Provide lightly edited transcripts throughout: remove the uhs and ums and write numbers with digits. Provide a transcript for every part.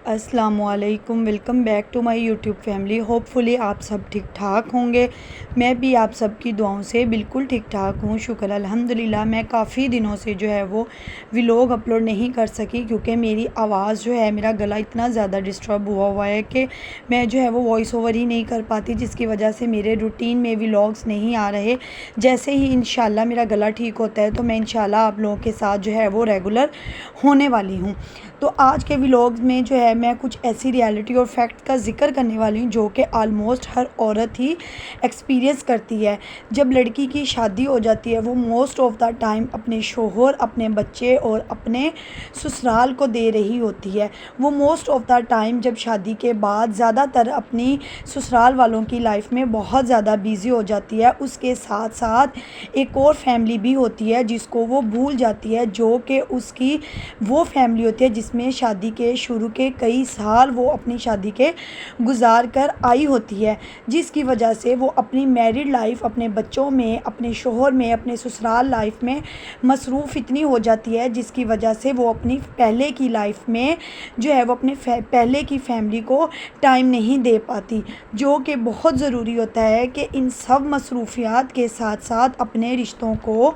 अस्सलामुअलैकुम, welcome back to my YouTube family. Hopefully आप सब ठीक ठाक होंगे। मैं भी आप सब की दुआओं से बिल्कुल ठीक ठाक हूँ, शुक्र अल्हम्दुलिल्लाह। मैं काफ़ी दिनों से जो है वो व्लॉग अपलोड नहीं कर सकी क्योंकि मेरी आवाज़ जो है, मेरा गला इतना ज़्यादा डिस्टर्ब हुआ है कि मैं जो है वो वॉइस ओवर ही नहीं कर पाती, जिसकी वजह से मेरे रूटीन में व्लॉग्स नहीं आ रहे। जैसे ही इंशाल्लाह मेरा गला ठीक होता है तो मैं इंशाल्लाह आप लोगों के साथ जो है वो रेगुलर होने वाली हूँ। तो आज के व्लॉग्स में जो है मैं कुछ ऐसी रियलिटी और फैक्ट का ज़िक्र करने वाली हूँ जो कि आलमोस्ट हर औरत ही एक्सपीरियंस करती है। जब लड़की की शादी हो जाती है वो मोस्ट ऑफ़ द टाइम अपने शोहर, अपने बच्चे और अपने ससुराल को दे रही होती है। वो मोस्ट ऑफ़ द टाइम जब शादी के बाद ज़्यादातर अपनी ससुराल वालों की लाइफ में बहुत ज़्यादा बिज़ी हो जाती है। उसके साथ साथ एक और फैमिली भी होती है जिसको वो भूल जाती है, जो कि उसकी वो फैमिली होती है जिसमें शादी के शुरू के कई साल वो अपनी शादी के गुजार कर आई होती है, जिसकी वजह से वो अपनी मैरिड लाइफ, अपने बच्चों में, अपने शोहर में, अपने ससुराल लाइफ में मसरूफ़ इतनी हो जाती है, जिसकी वजह से वो अपनी पहले की लाइफ में जो है वो अपने पहले की फैमिली को टाइम नहीं दे पाती। जो कि बहुत ज़रूरी होता है कि इन सब मसरूफियात के साथ साथ अपने रिश्तों को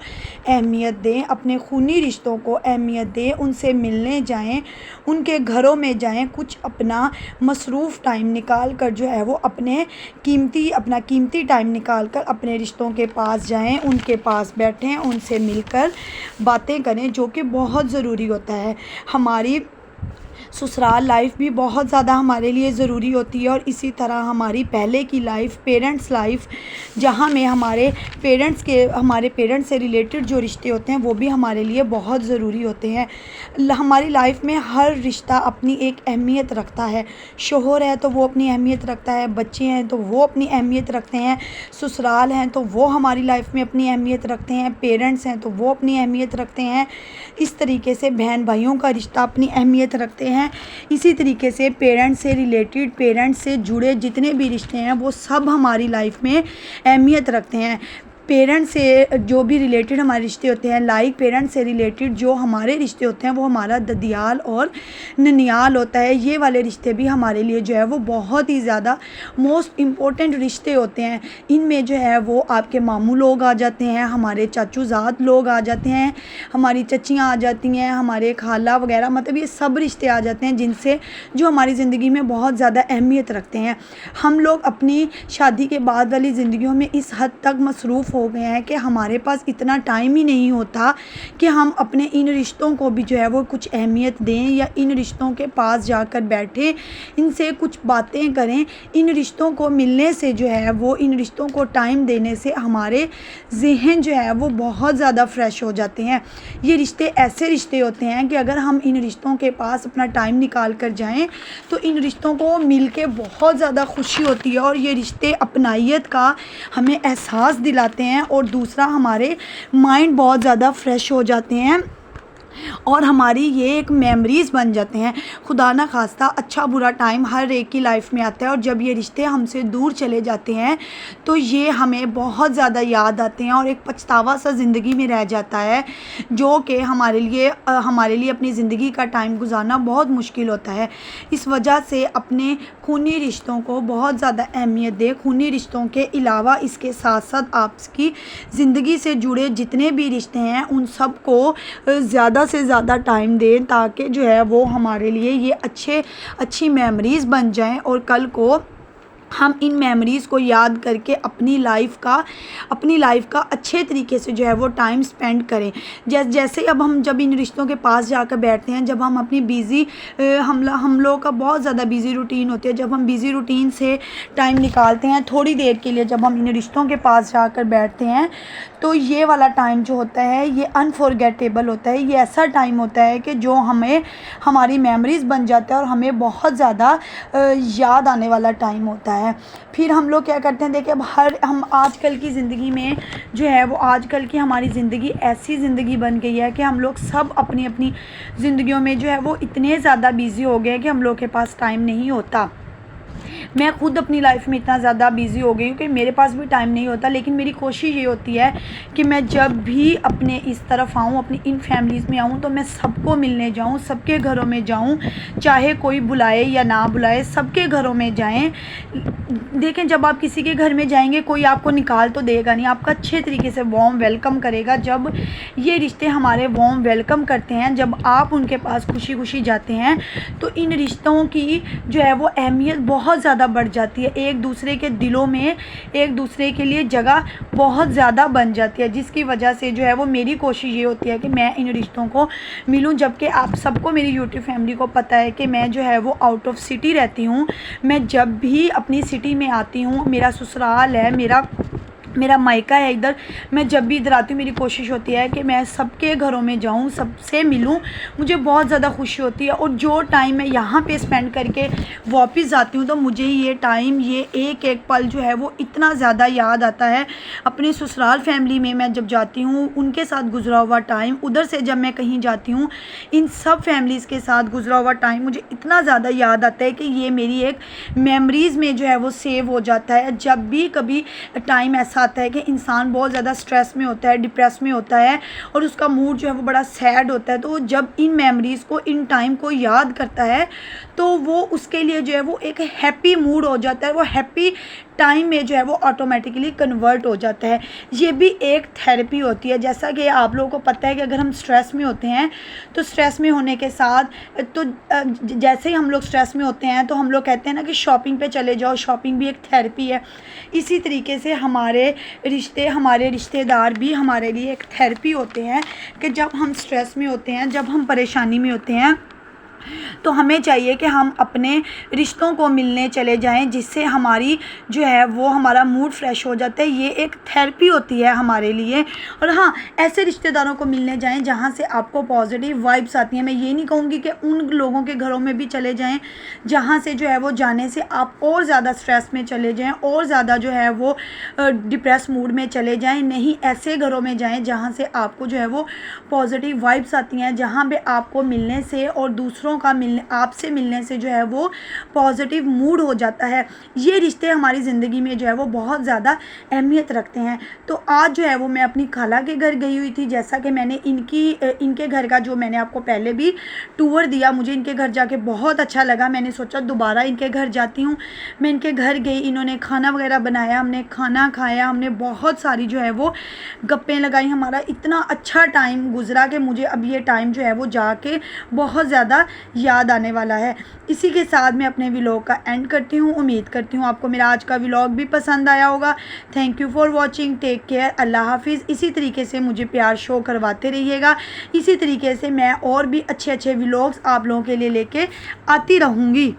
अहमियत दें, अपने खूनी रिश्तों को अहमियत दें, उनसे मिलने जाएं, उनके घरों में जाएं, कुछ अपना मसरूफ़ टाइम निकाल कर जो है वो अपना कीमती टाइम निकाल कर अपने रिश्तों के पास जाएं, उनके पास बैठें, उनसे मिलकर बातें करें, जो कि बहुत ज़रूरी होता है। हमारी ससुराल लाइफ भी बहुत ज़्यादा हमारे लिए ज़रूरी होती है और इसी तरह हमारी पहले की लाइफ, पेरेंट्स लाइफ, जहाँ में हमारे पेरेंट्स से रिलेटेड जो रिश्ते होते हैं वो भी हमारे लिए बहुत ज़रूरी होते हैं। हमारी लाइफ में हर रिश्ता अपनी एक अहमियत रखता है। शोहर है तो वो अपनी अहमियत रखता है, बच्चे हैं तो वो अपनी अहमियत रखते हैं, ससुराल हैं तो वो हमारी लाइफ में अपनी अहमियत रखते हैं, पेरेंट्स हैं तो वो अपनी अहमियत रखते हैं। इस तरीके से बहन भाइयों का रिश्ता अपनी अहमियत रखते हैं। इसी तरीके से पेरेंट्स से रिलेटेड, पेरेंट्स से जुड़े जितने भी रिश्ते हैं वो सब हमारी लाइफ में अहमियत रखते हैं। पेरेंट्स से जो भी रिलेटेड हमारे रिश्ते होते हैं, लाइक पेरेंट्स से रिलेटेड जो हमारे रिश्ते होते हैं वो हमारा ददियाल और ननियाल होता है। ये वाले रिश्ते भी हमारे लिए जो है वो बहुत ही ज़्यादा मोस्ट इम्पोर्टेंट रिश्ते होते हैं। इनमें जो है वो आपके मामू लोग आ जाते हैं, हमारे चाचूज़ाद लोग आ जाते हैं, हमारी चचियाँ आ जाती हैं, हमारे खाला वगैरह, मतलब ये सब रिश्ते आ जाते हैं जिनसे जो हमारी ज़िंदगी में बहुत ज़्यादा अहमियत रखते हैं। हम लोग अपनी शादी के बाद वाली ज़िंदगियों में इस हद तक मसरूफ़ हो गए हैं कि हमारे पास इतना टाइम ही नहीं होता कि हम अपने इन रिश्तों को भी जो है वो कुछ अहमियत दें या इन रिश्तों के पास जाकर बैठें, इनसे कुछ बातें करें। इन रिश्तों को मिलने से जो है वो, इन रिश्तों को टाइम देने से हमारे ज़हन जो है वो बहुत ज़्यादा फ्रेश हो जाते हैं। ये रिश्ते ऐसे रिश्ते होते हैं कि अगर हम इन रिश्तों के पास अपना टाइम निकाल कर जाएं तो इन रिश्तों को मिल के बहुत ज़्यादा खुशी होती है और ये रिश्ते अपनाइयत का हमें एहसास दिलाते हैं। और दूसरा, हमारे माइंड बहुत ज़्यादा फ्रेश हो जाते हैं और हमारी ये एक मेमोरीज़ बन जाते हैं। खुदा ना खास्ता अच्छा बुरा टाइम हर एक की लाइफ में आता है और जब ये रिश्ते हमसे दूर चले जाते हैं तो ये हमें बहुत ज़्यादा याद आते हैं और एक पछतावा सा ज़िंदगी में रह जाता है, जो कि हमारे लिए अपनी ज़िंदगी का टाइम गुजारना बहुत मुश्किल होता है। इस वजह से अपने खूनी रिश्तों को बहुत ज़्यादा अहमियत दें। खूनी रिश्तों के अलावा इसके साथ साथ आपकी ज़िंदगी से जुड़े जितने भी रिश्ते हैं उन सब को ज़्यादा से ज़्यादा टाइम दें, ताकि जो है वो हमारे लिए ये अच्छी मेमोरीज़ बन जाएं और कल को हम इन मेमोरीज़ को याद करके अपनी लाइफ का अच्छे तरीके से जो है वो टाइम स्पेंड करें। जैसे अब हम जब इन रिश्तों के पास जाकर बैठते हैं, जब हम अपनी हम लोग का बहुत ज़्यादा बिज़ी रूटीन होती है, जब हम बिज़ी रूटीन से टाइम निकालते हैं थोड़ी देर के लिए, जब हम इन रिश्तों के पास जाकर बैठते हैं तो ये वाला टाइम जो होता है ये अनफॉरगेटेबल होता है। ये ऐसा टाइम होता है कि जो हमें हमारी मेमोरीज़ बन जाता है और हमें बहुत ज़्यादा याद आने वाला टाइम होता है। फिर हम लोग क्या करते हैं, देखिए अब हम आजकल की ज़िंदगी में जो है वो, आजकल की हमारी ज़िंदगी ऐसी ज़िंदगी बन गई है कि हम लोग सब अपनी अपनी ज़िंदगियों में जो है वो इतने ज़्यादा बिज़ी हो गए हैं कि हम लोग के पास टाइम नहीं होता। मैं खुद अपनी लाइफ में इतना ज़्यादा बिज़ी हो गई हूँ कि मेरे पास भी टाइम नहीं होता, लेकिन मेरी कोशिश ये होती है कि मैं जब भी अपने इस तरफ आऊँ, अपनी इन फैमिलीज़ में आऊँ, तो मैं सबको मिलने जाऊँ, सबके घरों में जाऊँ, चाहे कोई बुलाए या ना बुलाए, सबके घरों में जाएं। देखें, जब आप किसी के घर में जाएंगे कोई आपको निकाल तो देगा नहीं, आपका अच्छे तरीके से वार्म वेलकम करेगा। जब ये रिश्ते हमारे वार्म वेलकम करते हैं, जब आप उनके पास खुशी खुशी जाते हैं, तो इन रिश्तों की जो है वो अहमियत बहुत ज़्यादा बढ़ जाती है। एक दूसरे के दिलों में एक दूसरे के लिए जगह बहुत ज़्यादा बन जाती है, जिसकी वजह से जो है वो मेरी कोशिश ये होती है कि मैं इन रिश्तों को मिलूं। जबकि आप सबको, मेरी यूट्यूब फैमिली को पता है कि मैं जो है वो आउट ऑफ सिटी रहती हूँ। मैं जब भी अपनी सिटी में आती हूँ, मेरा ससुराल है, मेरा मायका है इधर, मैं जब भी इधर आती हूँ मेरी कोशिश होती है कि मैं सबके घरों में जाऊँ, सबसे मिलूँ। मुझे बहुत ज़्यादा खुशी होती है, और जो टाइम मैं यहाँ पे स्पेंड करके वापस आती हूँ, तो मुझे ये टाइम, ये एक एक पल जो है वो इतना ज़्यादा याद आता है। अपने ससुराल फैमिली में मैं जब जाती हूँ, उनके साथ गुजरा हुआ टाइम, उधर से जब मैं कहीं जाती हूँ, इन सब फैमिलीज़ के साथ गुजरा हुआ टाइम मुझे इतना ज़्यादा याद आता है कि ये मेरी एक मेमोरीज़ में जो है वो सेव हो जाता है। जब भी कभी टाइम ऐसा आता है कि इंसान बहुत ज़्यादा स्ट्रेस में होता है, डिप्रेस में होता है, और उसका मूड जो है वो बड़ा सैड होता है, तो जब इन मेमोरीज़ को, इन टाइम को याद करता है, तो वो उसके लिए जो है वो एक हैप्पी मूड हो जाता है, वो हैप्पी टाइम में जो है वो ऑटोमेटिकली कन्वर्ट हो जाता है। ये भी एक थेरेपी होती है। जैसा कि आप लोगों को पता है कि अगर हम स्ट्रेस में होते हैं, तो स्ट्रेस में होने के साथ, तो जैसे ही हम लोग स्ट्रेस में होते हैं तो हम लोग कहते हैं ना कि शॉपिंग पे चले जाओ, शॉपिंग भी एक थेरेपी है। इसी तरीके से हमारे रिश्ते, हमारे रिश्तेदार भी हमारे लिए एक थेरेपी होते हैं कि जब हम स्ट्रेस में होते हैं, जब हम परेशानी में होते हैं, तो हमें चाहिए कि हम अपने रिश्तों को मिलने चले जाएं, जिससे हमारी जो है वो, हमारा मूड फ्रेश हो जाता है। ये एक थेरेपी होती है हमारे लिए। और हाँ, ऐसे रिश्तेदारों को मिलने जाएं जहाँ से आपको पॉजिटिव वाइब्स आती हैं। मैं ये नहीं कहूँगी कि उन लोगों के घरों में भी चले जाएं जहाँ से जो है वो जाने से आप और ज़्यादा स्ट्रेस में चले जाएं, और ज़्यादा जो है वो डिप्रेस मूड में चले जाएं। नहीं, ऐसे घरों में जाएं जहाँ से आपको जो है वो पॉजिटिव वाइब्स आती हैं, जहाँ पे आपको मिलने से और दूसरों का मिलने, आपसे मिलने से जो है वो पॉजिटिव मूड हो जाता है। ये रिश्ते हमारी ज़िंदगी में जो है वो बहुत ज़्यादा अहमियत रखते हैं। तो आज जो है वो मैं अपनी खाला के घर गई हुई थी। जैसा कि मैंने इनके घर का, जो मैंने आपको पहले भी टूर दिया, मुझे इनके घर जाके बहुत अच्छा लगा। मैंने सोचा दोबारा इनके घर जाती हूँ। मैं इनके घर गई, इन्होंने खाना वगैरह बनाया, हमने खाना खाया, हमने बहुत सारी जो है वो गप्पें लगाई। हमारा इतना अच्छा टाइम गुजरा कि मुझे अब ये टाइम जो है वो जाके बहुत ज़्यादा याद आने वाला है। इसी के साथ मैं अपने व्लॉग का एंड करती हूँ। उम्मीद करती हूँ आपको मेरा आज का व्लॉग भी पसंद आया होगा। Thank you for watching, take care, अल्लाह हाफिज़। इसी तरीके से मुझे प्यार शो करवाते रहिएगा। इसी तरीके से मैं और भी अच्छे अच्छे व्लॉग्स आप लोगों के लिए लेके आती रहूँगी।